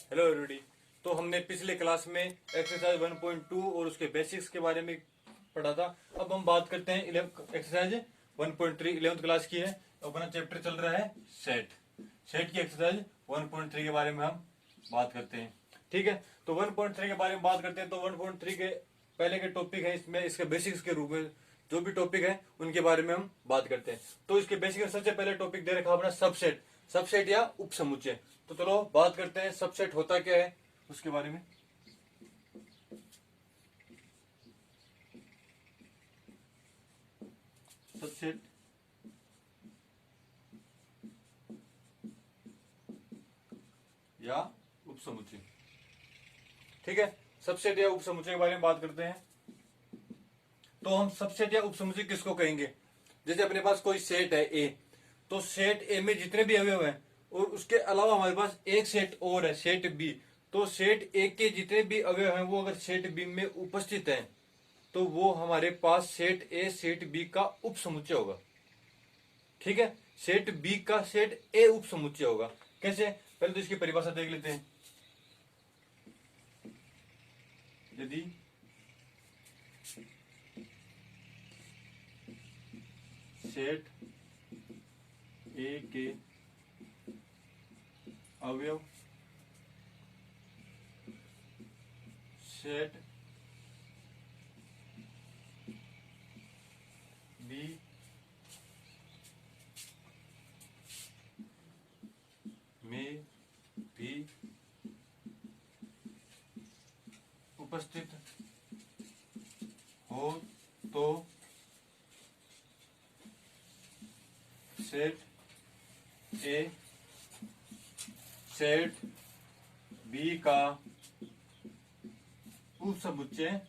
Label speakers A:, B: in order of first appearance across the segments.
A: Hello everybody. तो हमने पिछले क्लास में एक्सरसाइज 1.2 और उसके बेसिक्स के बारे में पढ़ा था। अब हम बात करते हैं एक्सरसाइज 1.3 11th क्लास की है। अपना चैप्टर चल रहा है सेट। सेट की एक्सरसाइज 1.3 के बारे में हम बात करते हैं। ठीक है, तो 1.3 के बारे में बात करते हैं। तो 1.3 के पहले के टॉपिक है, इसमें इसके बेसिक्स के रूप में जो भी टॉपिक है उनके बारे में हम बात करते हैं। तो इसके बेसिक में सबसे पहले टॉपिक दे रखा अपना सबसेट। सबसेट या उपसमुच्चय। तो चलो बात करते हैं सबसेट होता क्या है उसके बारे में। सबसेट या उपसमुच्चय। ठीक है, सबसेट या उपसमुच्चय के बारे में बात करते हैं। तो हम सबसेट या उपसमुच्चय किसको कहेंगे? जैसे अपने पास कोई सेट है ए, तो सेट ए में जितने भी अवयव हैं और उसके अलावा हमारे पास एक सेट और है सेट बी, तो सेट ए के जितने भी अवयव हैं वो अगर सेट बी में उपस्थित हैं तो वो हमारे पास सेट ए सेट बी का उपसमुच्चय होगा। ठीक है, सेट बी का सेट ए उपसमुच्चय होगा। कैसे? पहले तो इसकी परिभाषा देख लेते हैं। यदि सेट ए के अवयव सेट बी में भी उपस्थित हो तो सेट ए सेट बी का उपसमुच्चय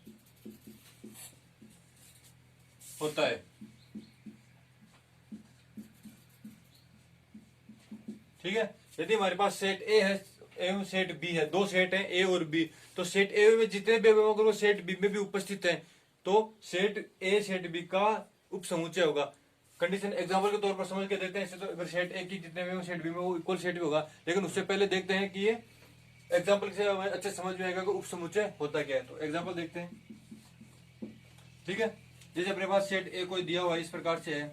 A: होता है। ठीक है, यदि हमारे पास सेट ए है एवं सेट बी है, दो सेट हैं ए और बी, तो सेट ए में जितने भी अवयव होंगे वो सेट बी में भी उपस्थित हैं, तो सेट ए सेट बी का उपसमुच्चय होगा। कंडीशन एग्जांपल के तौर पर समझ के देखते हैं। तो अगर सेट ए की जितने भी सेट बी में वो इक्वल सेट भी होगा, लेकिन उससे पहले देखते हैं कि ये एग्जाम्पल से हमें अच्छे समझ में आएगा कि उपसमुच्चय होता क्या है। तो एग्जाम्पल देखते हैं। ठीक है, जैसे अपने पास सेट ए कोई दिया हुआ है, इस प्रकार से है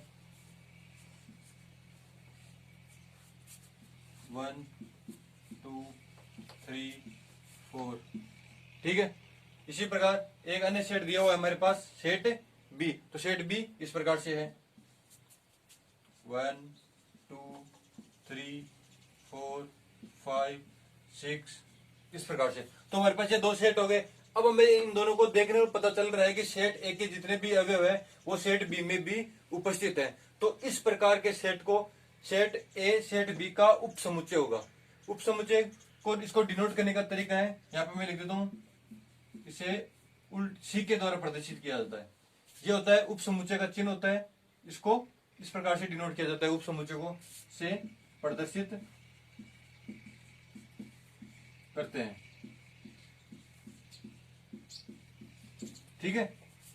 A: 1 2 3 4। ठीक है, इसी प्रकार एक अन्य सेट दिया हुआ है हमारे पास सेट बी, तो सेट बी इस प्रकार से है 1 2 3 4 5 6 इस प्रकार से। तो हमारे पास ये दो सेट हो गए। अब हमें इन दोनों को देखने पर पता चल रहा है कि सेट ए के जितने भी अवयव है वो सेट बी में भी उपस्थित है। तो इस प्रकार के सेट को सेट ए सेट बी का उपसमुच्चय होगा। उपसमुच्चय को इसको डिनोट करने का तरीका है, यहाँ पे मैं लिख देता हूं, इसे उल्ट सी के द्वारा प्रदर्शित किया जाता है। ये होता है उपसमुच्चय का चिन्ह होता है, इसको इस प्रकार से डिनोट किया जाता है। उपसमुच्चय को से प्रदर्शित करते हैं। ठीक है,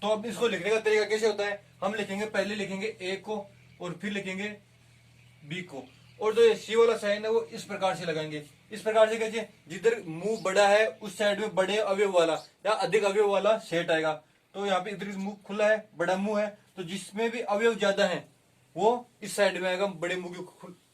A: तो अब इसको लिखने का तरीका कैसे होता है? हम लिखेंगे, पहले लिखेंगे ए को और फिर लिखेंगे बी को, और जो सी वाला साइन है वो इस प्रकार से लगाएंगे। इस प्रकार से कैसे? जिधर मुंह बड़ा है उस साइड में बड़े अवयव वाला या अधिक अवयव वाला सेट आएगा। तो यहाँ पे इधर मुंह खुला है, बड़ा मुंह है, तो जिसमें भी अवयव ज्यादा है वो इस साइड में आएगा, बड़े मुंह की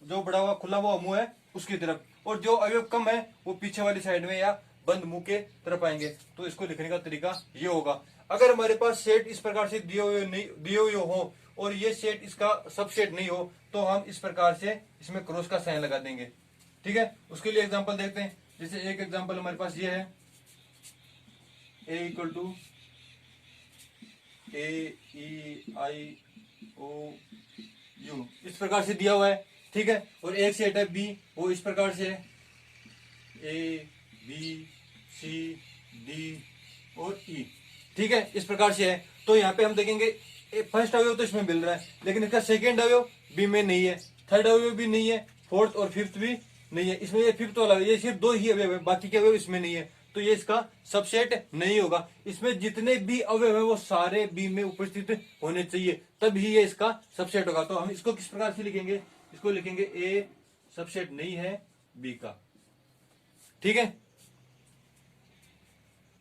A: जो बड़ा हुआ खुला हुआ मुंह है उसकी तरफ, और जो अवयव कम है वो पीछे वाली साइड में या बंद मुंह के तरफ आएंगे। तो इसको लिखने का तरीका ये होगा। अगर हमारे पास सेट इस प्रकार से दिए हुए हो और ये सेट इसका सबसेट नहीं हो तो हम इस प्रकार से इसमें क्रॉस का साइन लगा देंगे। ठीक है, उसके लिए एग्जांपल देखते हैं। जैसे एक एग्जांपल हमारे पास ये है a इक्वल टू AEIOU इस प्रकार से दिया हुआ है। ठीक है, और एक सेट है बी, वो इस प्रकार से है ABCD और E। ठीक है, इस प्रकार से है। तो यहाँ पे हम देखेंगे फर्स्ट अवयव तो इसमें मिल रहा है, लेकिन इसका सेकेंड अवयव बी में नहीं है, थर्ड अवयव भी नहीं है, फोर्थ और फिफ्थ भी नहीं है। इसमें ये फिफ्थ वाला ये सिर्फ दो ही अवयव है, बाकी के अवयव इसमें नहीं है, तो ये इसका सबसेट नहीं होगा। इसमें जितने भी अवयव है वो सारे बी में उपस्थित होने चाहिए, तभी ये इसका सबसेट होगा। तो हम इसको किस प्रकार से लिखेंगे? इसको लिखेंगे ए सबसेट नहीं है बी का। ठीक है,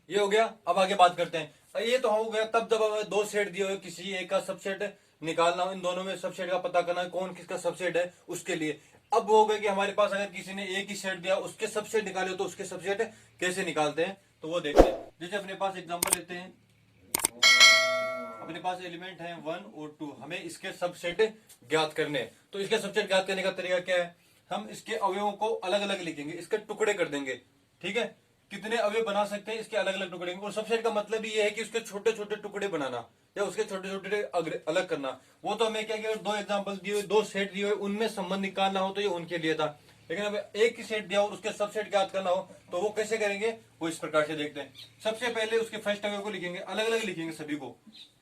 A: ये हो गया। अब आगे बात करते हैं। ये तो हो गया तब जब हमें दो सेट दिए हुए, किसी एक का सबसेट निकालना हो, इन दोनों में सबसेट का पता करना है कौन किसका सबसेट है उसके लिए। अब वो हो गया कि हमारे पास अगर किसी ने एक ही सेट दिया, उसके सबसेट निकाले तो उसके सबसेट कैसे निकालते हैं, तो वो देखते हैं। जैसे अपने पास एग्जांपल लेते हैं, अपने पास एलिमेंट है 1 और 2, हमें इसके सबसेट ज्ञात करने हैं। तो इसके सबसेट ज्ञात करने का तरीका क्या है, हम इसके अवयवों को अलग अलग लिखेंगे, इसके टुकड़े कर देंगे। ठीक है, कितने अवयव बना सकते हैं, इसके अलग अलग टुकड़े। और सबसेट का मतलब ये है कि उसके छोटे छोटे टुकड़े बनाना या उसके छोटे छोटे अलग करना। वो तो हमें क्या, दो एग्जाम्पल दिए हुए, दो सेट दिए हुए, उनमें संबंध निकालना हो तो ये उनके लिए था। लेकिन अब एक ही सेट दिया और उसके सबसेट ज्ञात करना हो तो वो कैसे करेंगे, वो इस प्रकार से देखते हैं। सबसे पहले उसके फर्स्ट अवयव को लिखेंगे, अलग अलग लिखेंगे सभी को,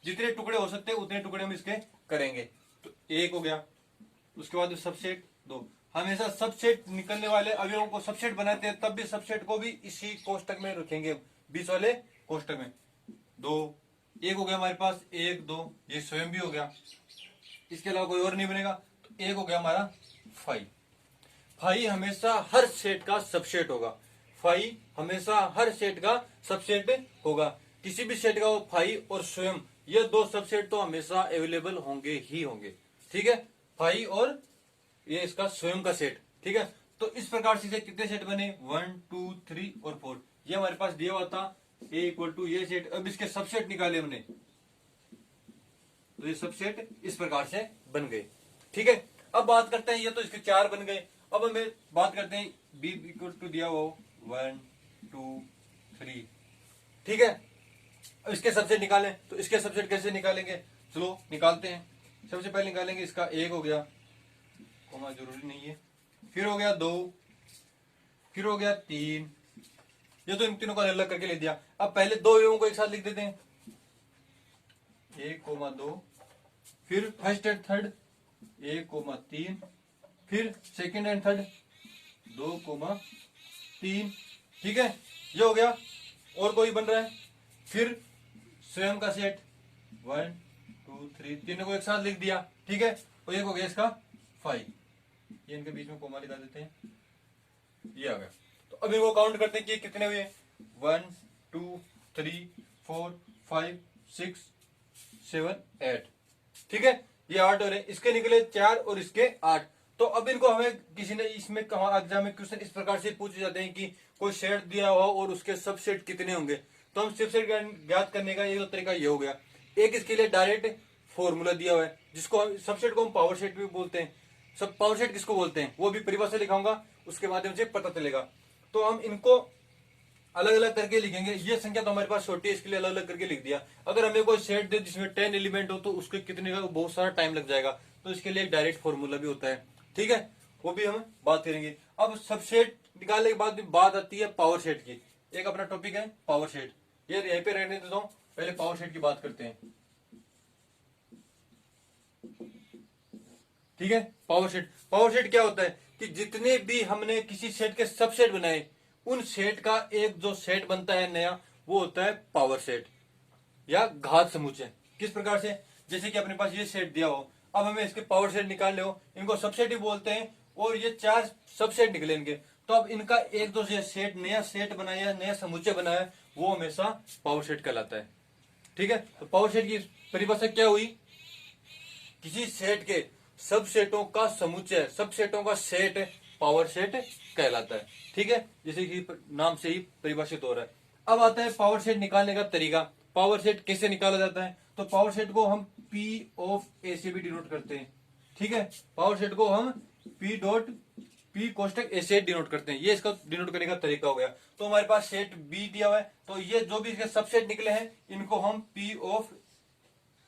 A: जितने टुकड़े हो सकते हैं उतने टुकड़े हम इसके करेंगे। तो एक हो गया, उसके बाद सबसेट दो। हमेशा सबसेट निकलने वाले अवयवों को सबसेट बनाते हैं, तब भी सबसेट को भी इसी कोष्टक में रखेंगे, 20 वाले कोष्टक में। दो, एक हो गया हमारे पास, एक दो, ये स्वयं भी हो गया, इसके अलावा कोई और नहीं बनेगा। तो एक हो गया हमारा फाइव। फाइव हमेशा हर सेट का सबसेट होगा, फाइव हमेशा हर सेट का सबसेट होगा। किसी भी सेट का वो फाइव और स्वयं, ये दो सबसेट तो हमेशा अवेलेबल होंगे ही होंगे। ठीक है, फाइव और ये इसका स्वयं का सेट। ठीक है, तो इस प्रकार से कितने सेट बने, 1 2 3 और 4। ये हमारे पास दिया हुआ था ए इक्वल टू ये सेट। अब इसके सबसेट निकाले हमने, तो ये सबसेट इस प्रकार से बन गए। ठीक है, अब बात करते हैं, ये तो इसके 4 बन गए। अब हमें बात करते हैं बी इक्वल टू दिया हुआ 1 2 3। ठीक है, अब इसके सबसेट निकालें, तो इसके सबसेट कैसे निकालेंगे, चलो निकालते हैं। सबसे पहले निकालेंगे इसका, एक हो गया, कोमा जरूरी नहीं है, फिर हो गया 2, फिर हो गया 3। ये तो इन तीनों को अलग करके लिख दिया। अब पहले दो अवयवों को एक साथ लिख देते हैं, 1 2, फिर फर्स्ट एंड थर्ड 1 3, फिर सेकंड एंड थर्ड 2 3। ठीक है, ये हो गया। और कोई बन रहा है, फिर स्वयं का सेट 1 2 3, तीनों को एक साथ लिख दिया। ठीक है, और एक हो गया इसका 5, ये इनके बीच में कोमा लगा देते हैं, ये आ गया। तो अब इनको काउंट करते हैं कि कितने हुए, 1 2 3 4 5 6 7 8। ठीक है, ये 8 हो रहे, इसके निकले 4 और इसके 8। तो अब इनको हमें किसी ने इसमें कहा, एग्जाम में क्वेश्चन इस प्रकार से पूछे जाते हैं कि कोई सेट दिया हुआ और उसके सबसेट कितने होंगे। तो हम सबसेट ज्ञात करने का एक तरीका ये हो गया, एक इसके लिए डायरेक्ट फॉर्मूला दिया हुआ है, जिसको हम सबसेट को हम पावर सेट भी बोलते हैं। सब पावर सेट किसको बोलते हैं वो भी परिभाषा लिखाऊंगा, उसके माध्यम से पता चलेगा। तो हम इनको अलग अलग करके लिखेंगे। ये संख्या तो हमारे पास छोटी है, इसके लिए अलग अलग करके लिख दिया। अगर हमें कोई सेट दे जिसमें 10 एलिमेंट हो तो उसके कितने का बहुत सारा टाइम लग जाएगा, तो इसके लिए एक डायरेक्ट फॉर्मूला भी होता है। ठीक है, वो भी हम बात करेंगे। अब सबसेट निकालने के बाद बात आती है पावर सेट की। एक अपना टॉपिक है पावर सेट, ये यहीं पे रहने देता हूं, पहले पावर सेट की बात करते हैं। ठीक है, पावर सेट, पावर सेट क्या होता है कि जितने भी हमने किसी सेट के सबसेट बनाए, उन सेट का एक जो सेट बनता है नया, वो होता है पावर सेट या घात समुच्चय। किस प्रकार से, जैसे कि अपने पास ये सेट दिया हो, अब हमें इसके पावर सेट निकालने हो, इनको सबसेट ही बोलते हैं, और ये 4 सबसेट निकले इनके। तो अब इनका एक जो सेट नया सेट बनाया, नया समुच्चय बनाया, वो हमेशा पावर सेट कहलाता है। ठीक है, तो पावर सेट की परिभाषा क्या हुई, किसी सेट के सबसेटों का समुच्चय, सबसेटों का सेट पावर सेट कहलाता है। ठीक है, जैसे कि नाम से ही परिभाषित हो रहा है। अब आता है पावर सेट निकालने का तरीका। पावर सेट कैसे निकाला जाता है, तो पावर सेट को हम P ऑफ ए से भी डिनोट करते हैं। ठीक है, पावर सेट को हम P डॉट P कोष्टक ए से डिनोट करते हैं, ये इसका डिनोट करने का तरीका हो गया। तो हमारे पास सेट B दिया हुआ है, तो ये जो भी इसके सबसेट निकले हैं, इनको हम P ऑफ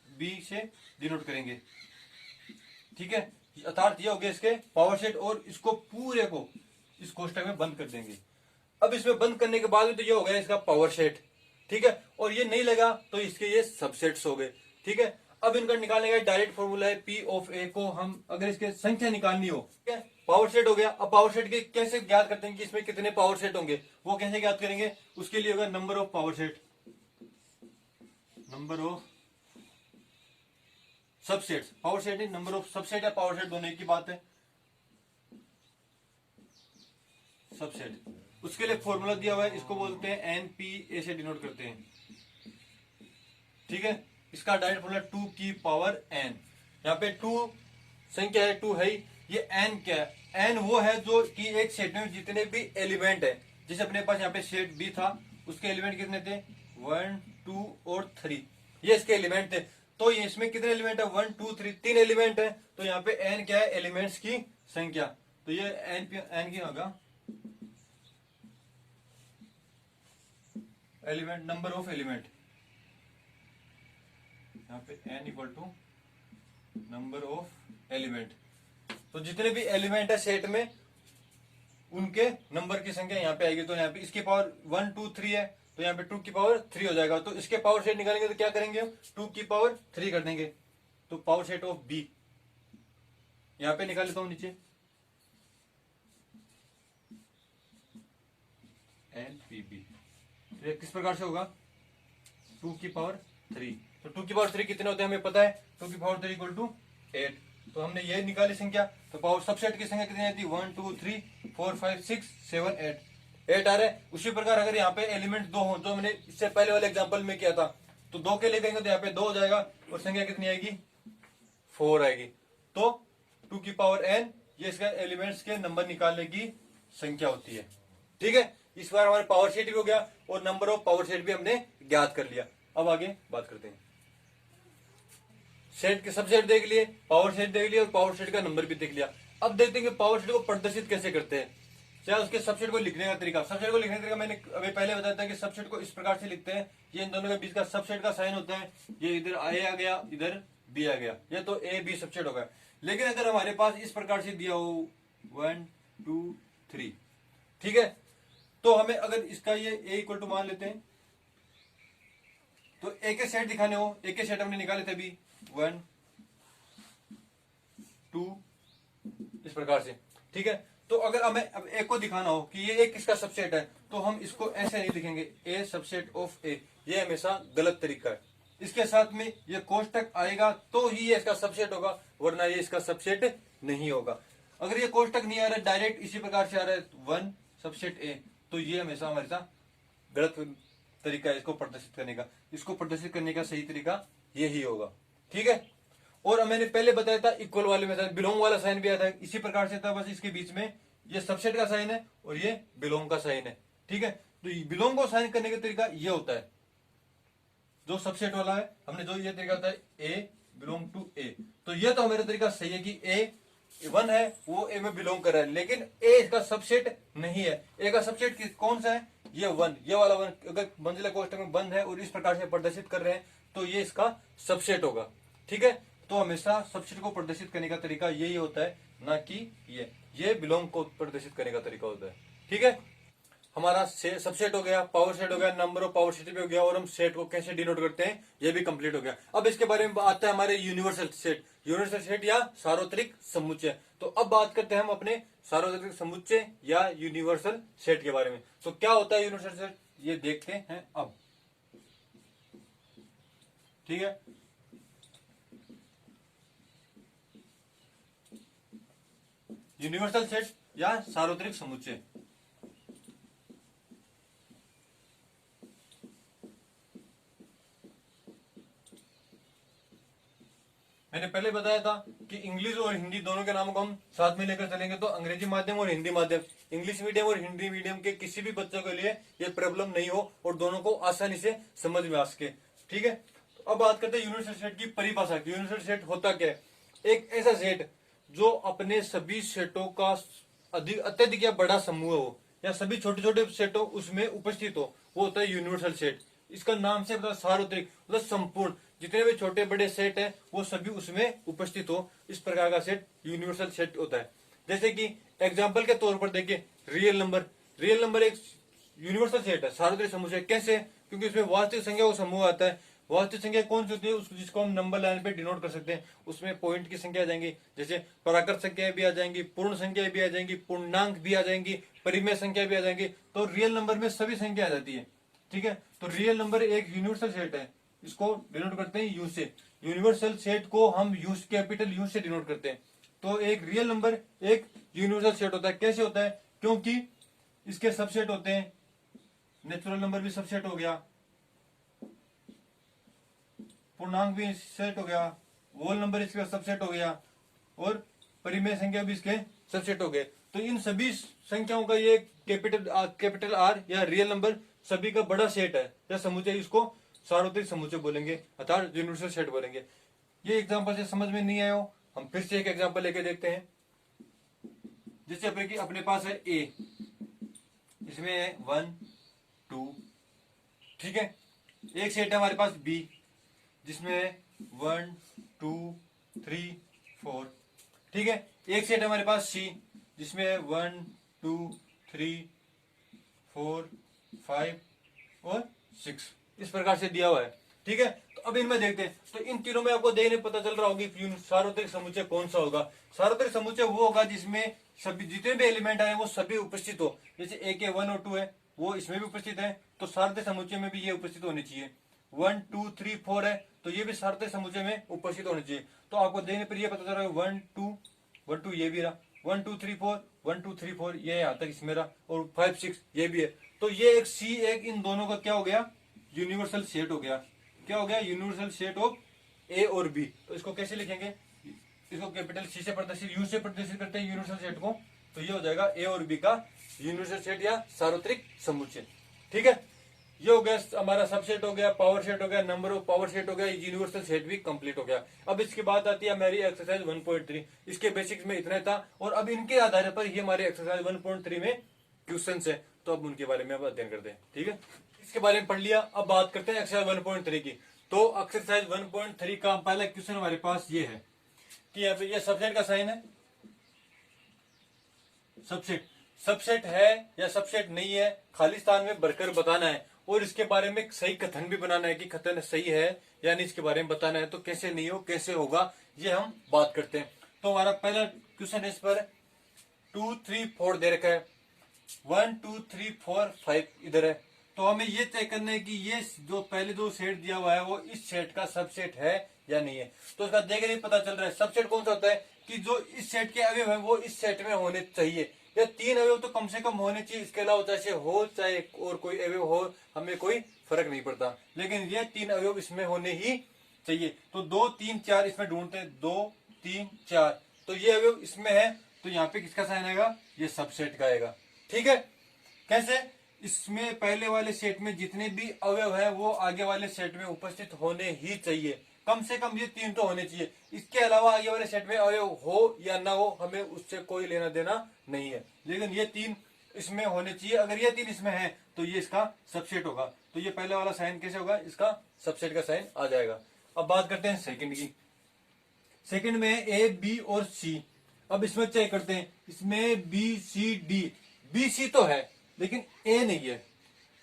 A: B से डिनोट करेंगे। ठीक है, अर्थात ये हो गया इसके पावर सेट, और इसको पूरे को इस कोष्टक में बंद कर देंगे। अब इसमें बंद करने के बाद तो ये हो गया इसका पावर सेट। ठीक है, और ये नहीं लगा तो इसके ये सबसेट्स हो गए। ठीक है, अब इनका निकालने का डायरेक्ट फॉर्मूला है P ऑफ ए को हम अगर इसके संख्या निकालनी हो, ठीक है, पावर सेट हो गया। अब पावर सेट के कैसे ज्ञात करते हैं कि इसमें कितने पावर सेट होंगे, वो कैसे ज्ञात करेंगे, उसके लिए होगा number of power set, number of subsets. Power set है, नंबर ऑफ सबसेट है, पावर सेट दोनों एक ही बात है। सबसेट उसके लिए फॉर्मूला दिया हुआ है, इसको बोलते हैं एनपी, से डिनोट करते हैं। ठीक है, इसका डायरेक्ट फॉर्मूला 2 की पावर n। यहाँ पे 2 संख्या है, 2 है, ये n क्या है? n वो है जो कि एक सेट में जितने भी एलिमेंट है, जैसे अपने पास यहाँ पे सेट बी था, उसके एलिमेंट कितने थे? 1 2 और 3, ये इसके एलिमेंट थे। तो ये इसमें कितने एलिमेंट है? 1 2 3, 3 एलिमेंट है। तो यहाँ पे n क्या है? एलिमेंट्स की संख्या। तो ये n की होगा एलिमेंट, नंबर ऑफ एलिमेंट। यहाँ पे n equal to number of element. तो जितने भी एलिमेंट है सेट में उनके नंबर की संख्या यहाँ पे आएगी। तो यहाँ पे इसकी पावर 1 2 3 है, तो यहाँ पे 2 की पावर 3 हो जाएगा। तो इसके पावर सेट निकालेंगे तो क्या करेंगे हम? 2 की पावर 3 कर देंगे। तो पावर सेट ऑफ बी यहाँ पे निकाल लेता हूं नीचे, एल पी बी। तो किस प्रकार से होगा? 2 की पावर 3। तो 2 की पावर 3 कितने होते हैं हमें पता है, 2 की पावर 3 इक्वल टू 8। तो हमने ये निकाली संख्या। तो पावर सबसेट की संख्या कितनी आती है? 1 2 3 4 5 6 7 8 आ रहा है। उसी प्रकार अगर यहाँ पे एलिमेंट 2 हो, जो मैंने इससे पहले वाले एग्जांपल में किया था, तो 2 के लिए कहेंगे तो यहाँ पे 2 हो जाएगा और संख्या कितनी आएगी? 4 आएगी। तो 2 की पावर n ये इसका एलिमेंट्स के नंबर निकालने की संख्या होती है। ठीक है, इस बार हमारे पावर सेट भी हो गया और नंबर ऑफ पावर सेट भी हमने ज्ञात कर लिया। अब आगे बात करते हैं। सेट के सबसेट देख लिए, पावर सेट देख लिया और पावर सेट का नंबर भी देख लिया। अब देखते हैं कि पावर सेट को प्रदर्शित कैसे करते हैं, चाहे उसके सबसेट को लिखने का तरीका। सबसेट को लिखने का तरीका मैंने अभी पहले बताया था कि सबसेट को इस प्रकार से लिखते हैं। ये इन दोनों के बीच का सबसेट का साइन होता है। ये इधर ए आ गया, इधर बी आ गया, ये तो ए बी सबसेट हो गया। लेकिन अगर हमारे पास इस प्रकार से दिया हो 1 2 3, ठीक है, तो हमें अगर इसका ये ए इक्वल टू मान लेते हैं, तो ए के सेट दिखाने हो, ए के सेट हमने निकाले थे अभी 1 2 इस प्रकार से। ठीक है, तो अगर हमें अब ए को दिखाना हो कि ये एक किसका सबसेट है, तो हम इसको ऐसे नहीं लिखेंगे ए सबसेट ऑफ ए, ये हमेशा गलत तरीका है। इसके साथ में ये कोष्टक आएगा तो ही ये इसका सबसेट होगा, वरना ये इसका सबसेट नहीं होगा। अगर ये कोष्टक नहीं आ रहा है, डायरेक्ट इसी प्रकार से आ रहा है 1 सबसेट ए, तो ये हमेशा हमारे साथ गलत तरीका है इसको प्रदर्शित करने का। इसको प्रदर्शित करने का सही तरीका यही होगा। ठीक है, और मैंने पहले बताया था इक्वल वाले में था, बिलोंग वाला साइन भी आया था, इसी प्रकार से था, बस इसके बीच में ये सबसेट का साइन है और ये बिलोंग का साइन है। ठीक है, तो बिलोंग को साइन करने का तरीका ये होता है, जो सबसेट वाला है हमने जो ये तरीका होता है ए बिलोंग टू ए, तो ये तो हमारा तरीका सही है कि ए 1 है वो ए में बिलोंग कर रहा है, लेकिन ए इसका सबसेट नहीं है। ए का सबसेट कौन सा है? ये 1, ये वाला 1 अगर मंजिला कोष्टक में बंद है और इस प्रकार से प्रदर्शित कर रहे हैं तो ये इसका सबसेट होगा। ठीक है, तो हमेशा सबसेट को प्रदर्शित करने का तरीका यही होता है, ना कि ये बिलोंग को प्रदर्शित करने का तरीका होता है। ठीक है, हमारा सबसेट हो गया, पावर सेट हो गया, नंबर ऑफ पावर सेट भी हो गया, और हम सेट को कैसे डिनोट करते हैं ये भी कंप्लीट हो गया। अब इसके बारे में आता है हमारे यूनिवर्सल सेट, यूनिवर्सल सेट या सार्वत्रिक समुच्चय। तो अब बात करते हैं हम अपने सार्वत्रिक समुच्चय या यूनिवर्सल सेट के बारे में। तो क्या होता है यूनिवर्सल सेट, ये देखते हैं अब। ठीक है, यूनिवर्सल सेट या सार्वत्रिक समुच्चय। मैंने पहले बताया था कि इंग्लिश और हिंदी दोनों के नामों को हम साथ में लेकर चलेंगे, तो अंग्रेजी माध्यम और हिंदी माध्यम, इंग्लिश मीडियम और हिंदी मीडियम के किसी भी बच्चों के लिए ये प्रॉब्लम नहीं हो और दोनों को आसानी से समझ में आ सके। ठीक है, तो अब बात करते हैं यूनिवर्सल सेट की परिभाषा की। यूनिवर्सल सेट होता क्या है? एक ऐसा सेट जो अपने सभी सेटों का अत्यधिक या बड़ा समूह हो, या सभी छोटे छोटे सेटों उसमें उपस्थित हो, वो होता है यूनिवर्सल सेट। इसका नाम से मतलब सार्वत्रिक, मतलब संपूर्ण, जितने भी छोटे बड़े सेट हैं वो सभी उसमें उपस्थित हो, इस प्रकार का सेट यूनिवर्सल सेट होता है। जैसे कि एग्जांपल के तौर पर देखिए, रियल नंबर, रियल नंबर एक यूनिवर्सल सेट है, सार्वत्रिक समूह है। कैसे? क्योंकि इसमें वास्तविक संख्या को समूह आता है। वास्तविक संख्या कौन सी होती है? जिसको हम नंबर लाइन पे डिनोट कर सकते हैं। उसमें पॉइंट की संख्या आ जाएंगी, जैसे प्राकृत संख्या भी आ जाएंगी, पूर्ण संख्या भी आ जाएंगी, पूर्णांक भी आ जाएंगी, परिमेय संख्या भी आ जाएंगी। तो रियल नंबर में सभी संख्या आ जाती है। ठीक है, तो रियल नंबर एक यूनिवर्सल सेट है, इसको डिनोट करते हैं यू से। यूनिवर्सल सेट को हम यू, कैपिटल यू से डिनोट करते हैं। तो एक रियल नंबर एक यूनिवर्सल सेट होता है। कैसे होता है? क्योंकि इसके सबसेट होते हैं, नेचुरल नंबर भी सबसेट हो गया, पूर्णांक भी सेट हो गया, होल नंबर इसका सबसेट हो गया, और परिमेय संख्या भी इसके सबसेट हो गए। तो इन सभी संख्याओं का ये कैपिटल आर या रियल नंबर सभी का बड़ा सेट है या समुच्चय, इसको सार्वत्रिक समुच्चय बोलेंगे अर्थात यूनिवर्सल सेट बोलेंगे। ये एग्जांपल से समझ में नहीं आया हो, हम फिर से एक एग्जांपल लेके देखते हैं। जैसे अपने पास है ए, इसमें है 1 2, ठीक है। एक सेट है हमारे पास बी जिसमें है 1 2 3 4, ठीक है। एक सेट है हमारे पास सी जिसमें है 1 2 3 4 5 और 6, इस प्रकार से दिया हुआ है, ठीक है। तो अब इनमें देखते हैं, तो इन तीनों में आपको देखने पता चल रहा होगा कि सार्वत्रिक समुच्चय कौन सा होगा। सार्वत्रिक समुच्चय वो होगा जिसमें सभी जितने भी एलिमेंट आए वो सभी उपस्थित हो। जैसे ए के 1 और 2 है वो इसमें भी उपस्थित है, तो सार्वत्रिक समुच्चय में भी ये उपस्थित होनी चाहिए। 1 2 3 4 है तो ये भी सार्वत्रिक समुच्चय में उपस्थित होनी चाहिए। तो आपको देखने पर ये पता चल रहा है 1 2 ये भी रहा, 1 2 3 4 1 2 3 4 ये यहाँ तक इसमें रहा, और 5 6 ये भी है। तो ये एक सी एक इन दोनों का क्या हो गया, यूनिवर्सल सेट हो गया। क्या हो गया, यूनिवर्सल सेट ऑफ ए और बी। तो इसको कैसे लिखेंगे, इसको कैपिटल सी से प्रदर्शित, यू से प्रदर्शित करते हैं यूनिवर्सल सेट को, तो ये हो जाएगा ए और बी का यूनिवर्सल सेट या सार्वत्रिक समुच्चय, ठीक है। ये हो गया हमारा सबसेट हो गया, पावर सेट हो गया, नंबर ऑफ पावर सेट हो गया, यूनिवर्सल सेट भी कंप्लीट हो गया। अब इसके बाद आती है हमारी एक्सरसाइज 1.3। इसके बेसिक्स में इतना था, और अब इनके आधार पर ये हमारे एक्सरसाइज 1.3 में क्वेश्चन है, तो अब उनके बारे में अब अध्ययन करते हैं, ठीक है। इसके बारे में पढ़ लिया, अब बात करते हैं एक्सरसाइज 1.3 की। तो एक्सरसाइज 1.3 का पहला क्वेश्चन हमारे पास ये है कि यहाँ पे ये सबसेट का साइन है, सबसेट है या सबसेट नहीं है, खाली स्थान में भरकर बताना है, और इसके बारे में सही कथन भी बनाना है कि कथन सही है या नहीं, इसके बारे में बताना है। तो कैसे नहीं हो कैसे होगा ये हम बात करते हैं। तो हमारा पहला क्वेश्चन इस पर 2 3 4 दे रखा है, 1 2 3 4 5 इधर है। तो हमें ये तय करना है कि ये जो पहले दो सेट दिया हुआ है वो इस सेट का सबसेट है या नहीं है। तो इसका देखने पता चल रहा है सबसेट कौन सा होता है कि जो इस सेट के अवयव है वो इस सेट में होने चाहिए, या 3 अवयव तो कम से कम होने चाहिए, इसके अलावा चाहे हो चाहे और कोई अवयव हो हमें कोई फर्क नहीं पड़ता, लेकिन ये 3 अवयव इसमें होने ही चाहिए। तो 2 3 4 इसमें ढूंढते हैं, 2 3 4, तो ये अवयव इसमें है, तो यहाँ पे किसका साइन आएगा, ये सबसेट का आएगा, ठीक है। कैसे, इसमें पहले वाले सेट में जितने भी अवयव है वो आगे वाले सेट में उपस्थित होने ही चाहिए, कम से कम ये 3 तो होने चाहिए। इसके अलावा आगे वाले सेट में अवयव हो या ना हो हमें उससे कोई लेना देना नहीं है, लेकिन ये 3 इसमें होने चाहिए। अगर ये 3 इसमें है तो ये इसका सबसेट होगा। तो ये पहले वाला साइन कैसे होगा, इसका सबसेट का साइन आ जाएगा। अब बात करते हैं सेकंड की। सेकंड में ए बी और सी। अब इसमें चेक करते हैं, इसमें B C D, B C तो है लेकिन ए नहीं है,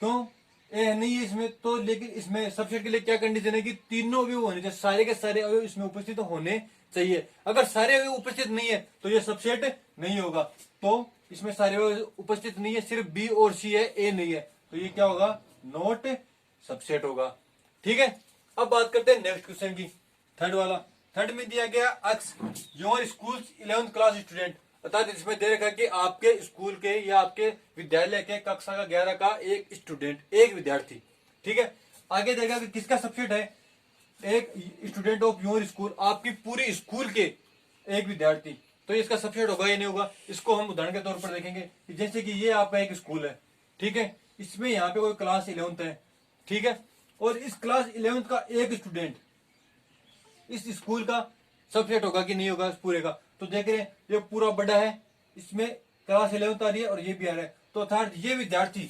A: क्यों ए नहीं है इसमें, तो लेकिन इसमें सबसेट के लिए क्या कंडीशन है कि तीनों अवयव होने चाहिए, सारे के सारे अवयव इसमें उपस्थित होने चाहिए। अगर सारे अवयव उपस्थित नहीं है तो ये सबसेट नहीं होगा। तो इसमें सारे अवयव उपस्थित नहीं है, सिर्फ बी और सी है, ए नहीं है, तो ये क्या होगा, नॉट सबसेट होगा, ठीक है। अब बात करते हैं नेक्स्ट क्वेश्चन की, थर्ड वाला। थर्ड में दिया गया अक्स your school 11th class student, अर्थात इसमें दे रखा है कि आपके स्कूल के या आपके विद्यालय के कक्षा का 11 का एक स्टूडेंट, एक विद्यार्थी, ठीक है। आगे देगा कि किसका सबसेट है, एक स्टूडेंट ऑफ योर स्कूल, आपकी पूरी स्कूल के एक विद्यार्थी, तो इसका सबसेट होगा या नहीं होगा। इसको हम उदाहरण के तौर पर देखेंगे कि जैसे कि ये आपका एक स्कूल है, ठीक है, इसमें यहाँ पे कोई क्लास 11th है, ठीक है, और इस क्लास 11th का एक स्टूडेंट इस स्कूल का सबसेट होगा कि नहीं होगा इस पूरे का। तो देख रहे हैं ये पूरा बड़ा है, इसमें क्लास 11th आ रही है और ये भी आ रहा है, तो अर्थात ये विद्यार्थी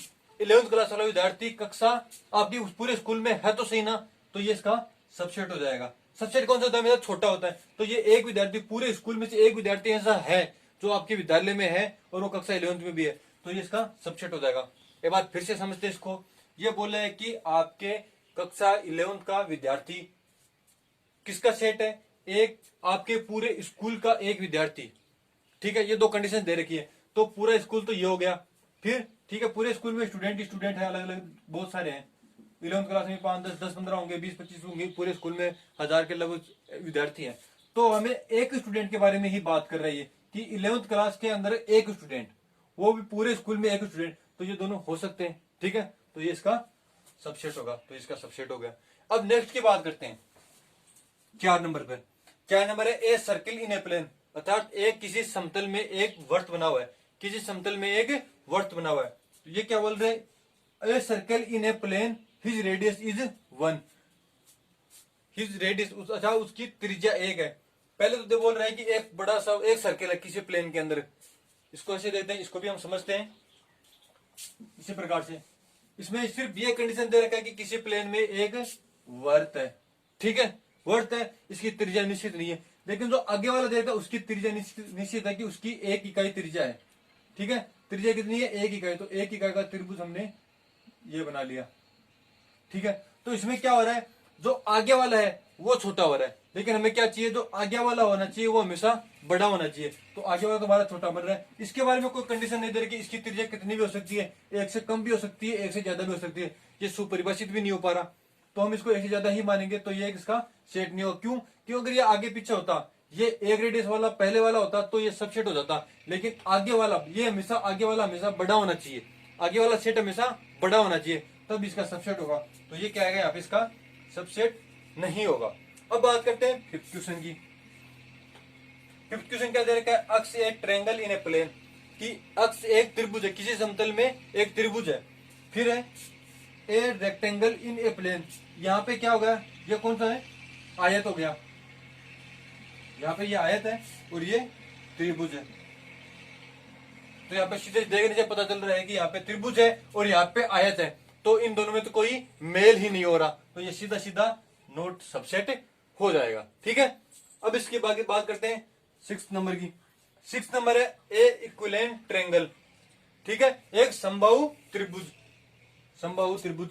A: 11th क्लास वाला विद्यार्थी कक्षा आपकी उस पूरे स्कूल में है तो सही ना, तो ये इसका सबसेट हो जाएगा। सबसेट कौन सा होता है, मेरा छोटा होता है, तो ये एक विद्यार्थी पूरे स्कूल में से एक विद्यार्थी ऐसा है जो आपके विद्यालय में है और वो कक्षा 11th में भी है, तो ये इसका सबसेट हो जाएगा। एक बात फिर से समझते हैं इसको, ये बोला है कि आपके कक्षा 11th का विद्यार्थी किसका सेट है, एक आपके पूरे स्कूल का एक विद्यार्थी, ठीक है। ये दो कंडीशन दे रखी है, तो पूरा स्कूल तो ये हो गया। फिर ठीक है, पूरे स्कूल में स्टूडेंट है, अलग अलग बहुत सारे हैं, 11th क्लास में 5 10 10 15 होंगे, 20 25 होंगे, पूरे स्कूल में 1000 के लगभग विद्यार्थी हैं। तो हमें एक स्टूडेंट के बारे में ही बात कर रही है कि 11th क्लास के अंदर एक स्टूडेंट, वो भी पूरे स्कूल में एक स्टूडेंट, तो ये दोनों हो सकते हैं, ठीक है। तो ये इसका सबसेट होगा, तो इसका सबसेट हो गया। अब नेक्स्ट की बात करते हैं 4 नंबर पर। 4 नंबर है a circle in a plane, अर्थात एक किसी समतल में एक वर्त बना हुआ है, किसी समतल में एक वर्त बना हुआ है। तो ये क्या बोल रहे हैं, a circle in a plane his radius is 1, his radius अच्छा उसकी त्रिज्या 1 है। पहले तो बोल रहा है कि एक बड़ा सा एक सर्कल है किसी प्लेन के अंदर, इसको ऐसे देते हैं, इसको भी हम समझते हैं इसी प्रकार से। इसमें सिर्फ ये कंडीशन दे रखा है कि किसी प्लेन में एक वर्त है, ठीक है, वर्त है, इसकी त्रिज्या निश्चित नहीं है। लेकिन जो आगे वाला दे रखा है उसकी त्रिज्या निश्चित है कि उसकी 1 इकाई त्रिज्या है, ठीक है। त्रिज्या कितनी है, 1 इकाई, तो 1 इकाई का त्रिभुज हमने ये बना लिया, ठीक है। तो इसमें क्या हो रहा है, जो आगे वाला है वो छोटा हो रहा है, लेकिन हमें क्या चाहिए, जो आगे वाला होना चाहिए वो हमेशा बड़ा होना चाहिए। तो आगे वाला तो हमारा छोटा बन रहा है। इसके बारे में कोई कंडीशन नहीं दे रही कि इसकी त्रिज्या कितनी भी हो सकती है, 1 से कम भी हो सकती है, 1 से ज्यादा भी हो सकती है। ये सुपरिभाषित भी नहीं हो पा रहा, तो हम इसको 1 से ज्यादा ही मानेंगे, तो ये इसका सेट नहीं होगा। क्यों, क्यों अगर ये आगे पीछे होता, ये एक रेडियस वाला पहले वाला होता तो ये सब सेट हो जाता, लेकिन आगे वाला ये हमेशा आगे वाला हमेशा बड़ा होना चाहिए, आगे वाला सेट हमेशा बड़ा होना चाहिए, तब इसका सबसेट होगा। तो ये क्या है, यहाँ पे इसका सबसेट नहीं होगा। अब बात करते हैं 5th क्वेश्चन की। 5th क्वेश्चन क्या दे रखा है, अक्ष एक ट्रायंगल इन ए प्लेन, कि अक्ष एक त्रिभुज है, किसी समतल में एक त्रिभुज है। फिर है a rectangle in a plane, यहाँ पे क्या हो गया, ये कौन सा है, आयत हो गया, यहाँ पे ये आयत है और ये त्रिभुज है। तो यहाँ पे सीधे देखने से पता चल रहा है कि यहाँ पे त्रिभुज है और यहाँ पे आयत है, तो इन दोनों में तो कोई मेल ही नहीं हो रहा, तो ये सीधा सीधा नोट सबसेट हो जाएगा, ठीक है। अब इसके बाकी बात करते हैं 6th नंबर की। 6th नंबर है ए इक्विलेंट ट्रायंगल, ठीक है, एक समबाहु त्रिभुज, समबाहु त्रिभुज,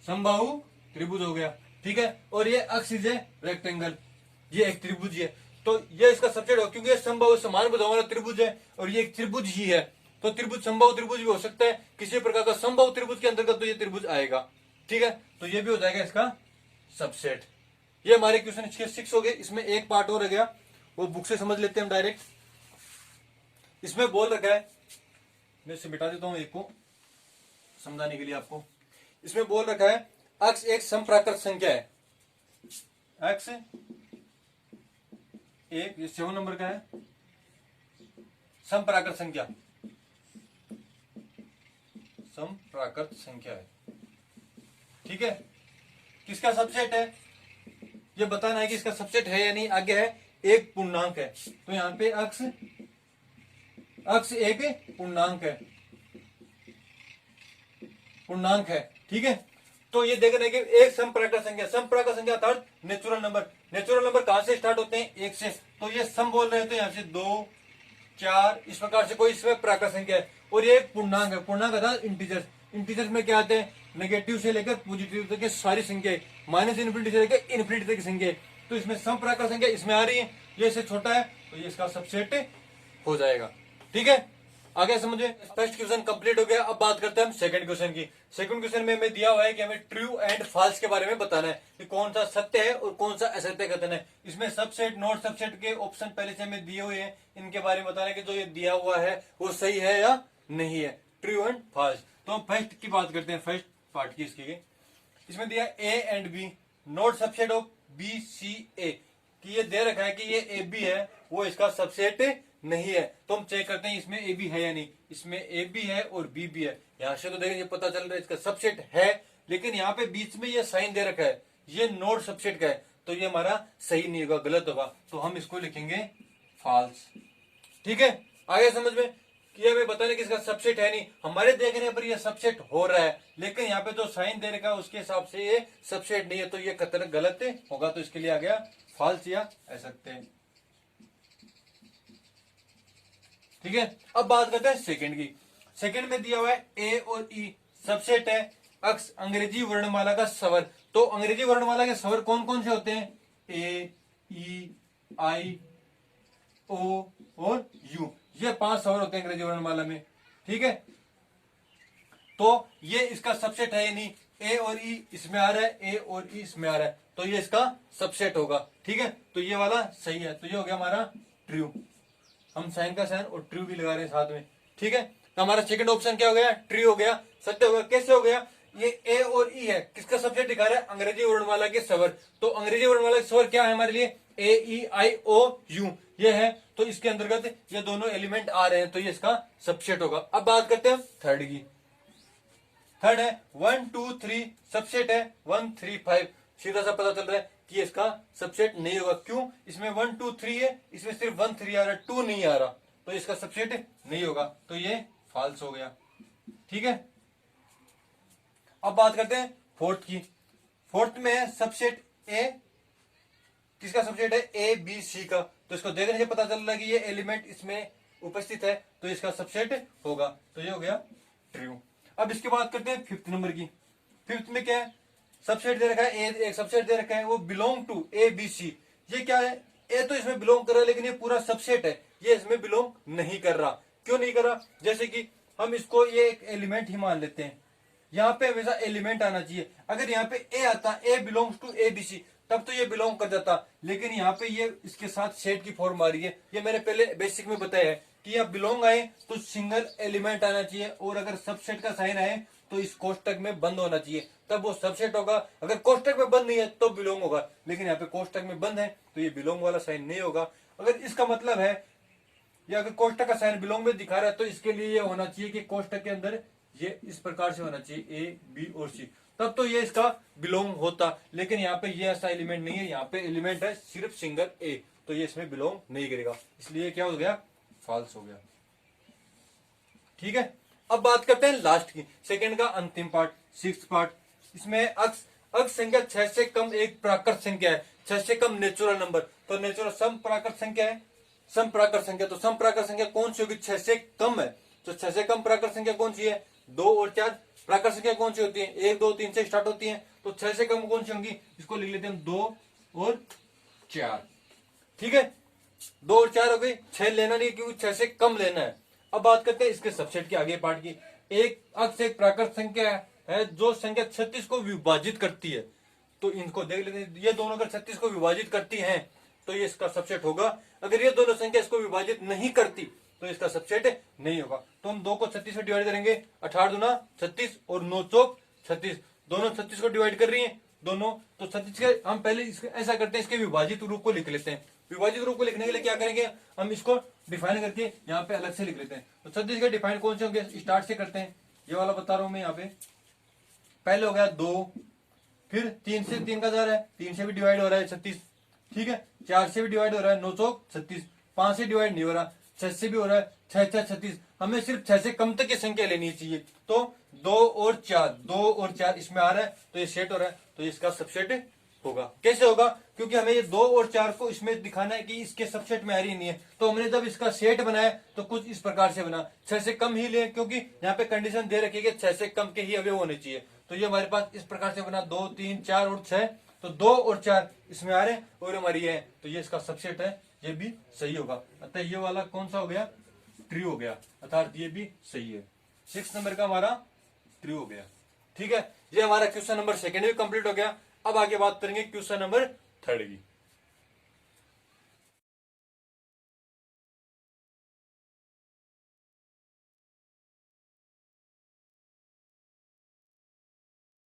A: समबाहु त्रिभुज हो गया, ठीक है। और ये अक्ष है रेक्टेंगल, ये एक त्रिभुज है, तो ये इसका सबसेट हो, क्योंकि ये समबाहु समान भुजाओं वाला त्रिभुज है और ये एक त्रिभुज ही है, तो त्रिभुज समबाहु त्रिभुज भी हो सकता है किसी प्रकार का समबाहु त्रिभुज के अंतर्गत, तो ये त्रिभुज आएगा, ठीक है। तो ये भी हो जाएगा इसका सबसेट। ये हमारे क्वेश्चन 6 हो गए। इसमें एक पार्ट और रह गया, वो बुक से समझ लेते हैं हम डायरेक्ट। इसमें बोल रखा है, मैं इसे मिटा देता हूं एक को समझाने के लिए आपको। इसमें बोल रखा है अक्ष एक समप्राकृत संख्या है, अक्ष एक, ये 7 नंबर का है, समप्राकृत संख्या, समप्राकृत संख्या है, ठीक है। किसका सबसेट है, ये बताना है कि इसका सबसेट है या नहीं। आगे है एक पूर्णांक है, तो यहां पे अक्ष एक पूर्णांक है, पूर्णांक है, ठीक है। तो ये देखना है कि एक समप्राकृत संख्या, समप्राकृत संख्या अर्थात नेचुरल नंबर, नेचुरल नंबर कहां से स्टार्ट होते हैं, 1 से, तो ये सम बोल रहे हैं, तो यहां से 2 4 इस प्रकार से कोई इसमें प्राकृत संख्या है। और ये एक पूर्णांक है, पूर्णांक अर्थात इंटीजर्स, इंटीजर्स में क्या आते हैं, नेगेटिव से लेकर पॉजिटिव तक की सारी संख्या, माइनस इन्फिनिटी से लेकर इन्फिनिटी तक की संख्या, तो इसमें समप्राकृत संख्या इसमें आ रही है, ये इससे छोटा है, तो ये इसका सबसेट हो जाएगा, ठीक है। आगे समझे, फर्स्ट क्वेश्चन कंप्लीट हो गया। अब बात करते हैं हम सेकंड क्वेश्चन की। सेकंड क्वेश्चन में हमें दिया हुआ है कि हमें ट्रू एंड फॉल्स के बारे में बताना है कि कौन सा सत्य है और कौन सा असत्य कथन है। इसमें सबसेट नॉट सबसेट के ऑप्शन पहले से हमें दिए हुए हैं, इनके बारे में बताना है कि जो ये दिया हुआ है वो सही है या नहीं है, ट्रू एंड फॉल्स। तो हम फर्स्ट की बात करते हैं, फर्स्ट पार्ट की इसकी। इसमें दिया A and B not subset of B C A, कि ये दे रखा है कि ये ए बी है, वो इसका सबसेट नहीं है। तो हम चेक करते हैं इसमें ए बी है या नहीं। इसमें ए बी है और बी भी है, यहां से तो देखेंगे पता चल रहा है इसका सबसेट है, लेकिन यहाँ पे बीच में ये साइन दे रखा है, ये नॉट सबसेट का है, तो ये हमारा सही नहीं होगा, गलत होगा, तो हम इसको लिखेंगे फॉल्स, ठीक है। आगे समझ में कि हमें बताने कि इसका सबसेट है नहीं, हमारे देखने पर ये सबसेट हो रहा है, लेकिन यहाँ पे जो साइन दे रखा है उसके हिसाब से ये सबसेट नहीं है, तो ये कतई गलत होगा, तो इसके लिए आ गया फॉल्स या असत्य, ठीक है। अब बात करते हैं सेकंड की। सेकंड में दिया हुआ है ए और ई सबसेट है, अक्ष अंग्रेजी वर्णमाला का स्वर। तो अंग्रेजी वर्णमाला के स्वर कौन कौन से होते हैं, ए ई आई ओ और यू, ये 5 स्वर होते हैं अंग्रेजी वर्णमाला में, ठीक है। तो ये इसका सबसेट है या नहीं, ए और ई इसमें आ रहा है, ए और ई इसमें आ रहा है, तो ये इसका सबसेट होगा, ठीक है। तो ये वाला सही है, तो ये हो गया हमारा ट्रू। हम साइन का साइन और ट्रू भी लगा रहे हैं साथ में, ठीक है, तो हमारा सेकंड ऑप्शन क्या हो गया, ट्री हो गया, सत्य हो गया। कैसे हो गया, ये ए और ई है, किसका सबसेट दिखा रहा है, अंग्रेजी वर्णमाला के स्वर। तो अंग्रेजी वर्णमाला के स्वर क्या है हमारे लिए, ए ई आई ओ यू, ये है। तो इसके अंतर्गत ये दोनों एलिमेंट आ रहे हैं, तो ये इसका सबसेट होगा। अब बात करते हैं थर्ड की। थर्ड है 1 2 3, सबसेट है 1 3 5। सीधा सा पता चल रहा है कि इसका सबसेट नहीं होगा। क्यों, इसमें 1 2 3 है, इसमें सिर्फ 1 3 आ रहा है, 2 नहीं आ रहा, तो इसका सबसेट नहीं होगा, तो ये फॉल्स हो गया। ठीक है, अब बात करते हैं फोर्थ की। फोर्थ में है सबसेट ए, किसका सबसेट है, ए बी सी का। तो इसको देखने से पता चल रहा है कि ये एलिमेंट इसमें उपस्थित है, तो इसका सबसेट होगा, तो ये हो गया ट्रू। अब इसके बाद करते हैं फिफ्थ नंबर की। फिफ्थ में क्या है, सबसेट दे रखा है, एक सबसेट दे रखा है, वो belong to A B C. ये क्या है, ए तो इसमें बिलोंग कर रहा है, लेकिन ये पूरा सबसेट है, ये इसमें बिलोंग नहीं कर रहा। क्यों नहीं कर रहा, जैसे कि हम इसको ये एक एलिमेंट ही मान लेते हैं, यहाँ पे हमेशा एलिमेंट आना चाहिए। अगर यहाँ पे ए आता, A belongs to A B C, तब तो ये बिलोंग कर जाता, लेकिन यहाँ पे ये इसके साथ सेट की फॉर्म आ रही है। ये मैंने पहले बेसिक में बताया है कि यहाँ बिलोंग आए तो सिंगल एलिमेंट आना चाहिए, और अगर सबसेट का साइन आए तो इस कोष्टक में बंद होना चाहिए, तब वो सबसेट होगा। अगर कोष्टक में बंद नहीं है तो बिलोंग होगा, लेकिन यहाँ पे कोष्टक में बंद है तो ये बिलोंग वाला साइन नहीं होगा। अगर इसका मतलब है, या अगर कोष्टक का साइन बिलोंग में दिखा रहा है, तो इसके लिए ये होना चाहिए कि कोष्टक के अंदर ये इस प्रकार से होना चाहिए, ए बी और सी, तब तो ये इसका बिलोंग होता। लेकिन यहाँ पे ये ऐसा एलिमेंट नहीं है, यहाँ पे एलिमेंट है सिर्फ सिंगल ए, तो ये इसमें बिलोंग नहीं करेगा, इसलिए क्या हो गया, फॉल्स हो गया। ठीक है, अब बात करते हैं लास्ट की, सेकंड का अंतिम पार्ट, सिक्स्थ पार्ट। इसमें अक्ष संख्या 6 से कम एक प्राकृत संख्या है, 6 से कम नेचुरल नंबर, तो नेचुरल सम प्राकृत संख्या है, सम प्राकृत संख्या। तो सम प्राकृत संख्या कौन सी होगी, 6 से कम है, तो 6 से कम प्राकृत संख्या कौन सी है, 2 और 4। प्राकृत संख्या कौन सी होती है, 1 2 3 से स्टार्ट होती है, तो 6 से कम कौन सी होंगी, इसको लिख लेते हैं 2 और 4। ठीक है, 2 और 4 हो गई, 6 लेना नहीं क्योंकि 6 से कम लेना है। अब बात करते हैं इसके सबसेट के आगे पार्ट की। एक अक्ष एक प्राकृत संख्या है जो संख्या 36 को विभाजित करती है, तो इनको देख लेते हैं। ये दोनों अगर 36 को विभाजित करती हैं तो ये इसका सबसेट होगा। अगर ये दोनों संख्या इसको विभाजित नहीं करती तो इसका सबसेट नहीं होगा। तो हम 2 को 36 में डिवाइड करेंगे, 18 दूना 36 और 9 चौक 36, दोनों 36 को डिवाइड कर रही हैं दोनों, तो 36 के हम पहले ऐसा करते हैं, इसके विभाजित रूप को लिख लेते हैं। विभाजित रूप को लिखने के लिए क्या करेंगे, हम इसको डिफाइन करके यहाँ पे अलग से लिख लेते हैं। तो 36 के डिफाइन कौन से होंगे, स्टार्ट से करते हैं, ये वाला बता रहा हूं मैं यहाँ पे। पहले हो गया 2, फिर 3 से 3 का जा रहा है, 3 से भी डिवाइड हो रहा है 36, ठीक है, 4 से भी डिवाइड हो रहा है 9 चौक 36, 5 से डिवाइड नहीं हो रहा, 6 से भी हो रहा है 6 6 36। हमें सिर्फ 6 से कम तक की संख्या लेनी चाहिए, तो 2 और 4 इसमें आ रहा है, तो ये सेट हो रहा है, तो इसका सबसेट होगा। कैसे होगा, क्योंकि हमें ये 2 और 4 को इसमें दिखाना है कि इसके सबसेट में आ रही नहीं है, तो हमने जब इसका सेट बनाया तो कुछ इस प्रकार से बना, 6 से कम ही ले, क्योंकि यहाँ पे कंडीशन दे रखी है कि 6 से कम के ही अवयव होने चाहिए। तो ये हमारे पास इस प्रकार से बना 2 3 4 और 6, तो 2 और 4 इसमें आ रहे हैं और हमारी है, तो ये इसका सबसेट है, ये भी सही होगा। अतः ये वाला कौन सा हो गया, ट्रू हो गया, अर्थात ये भी सही है। 6 नंबर का हमारा ट्रू हो गया। ठीक है, ये हमारा क्वेश्चन नंबर सेकंड भी कंप्लीट हो गया। अब आगे बात करेंगे क्वेश्चन नंबर थर्ड की।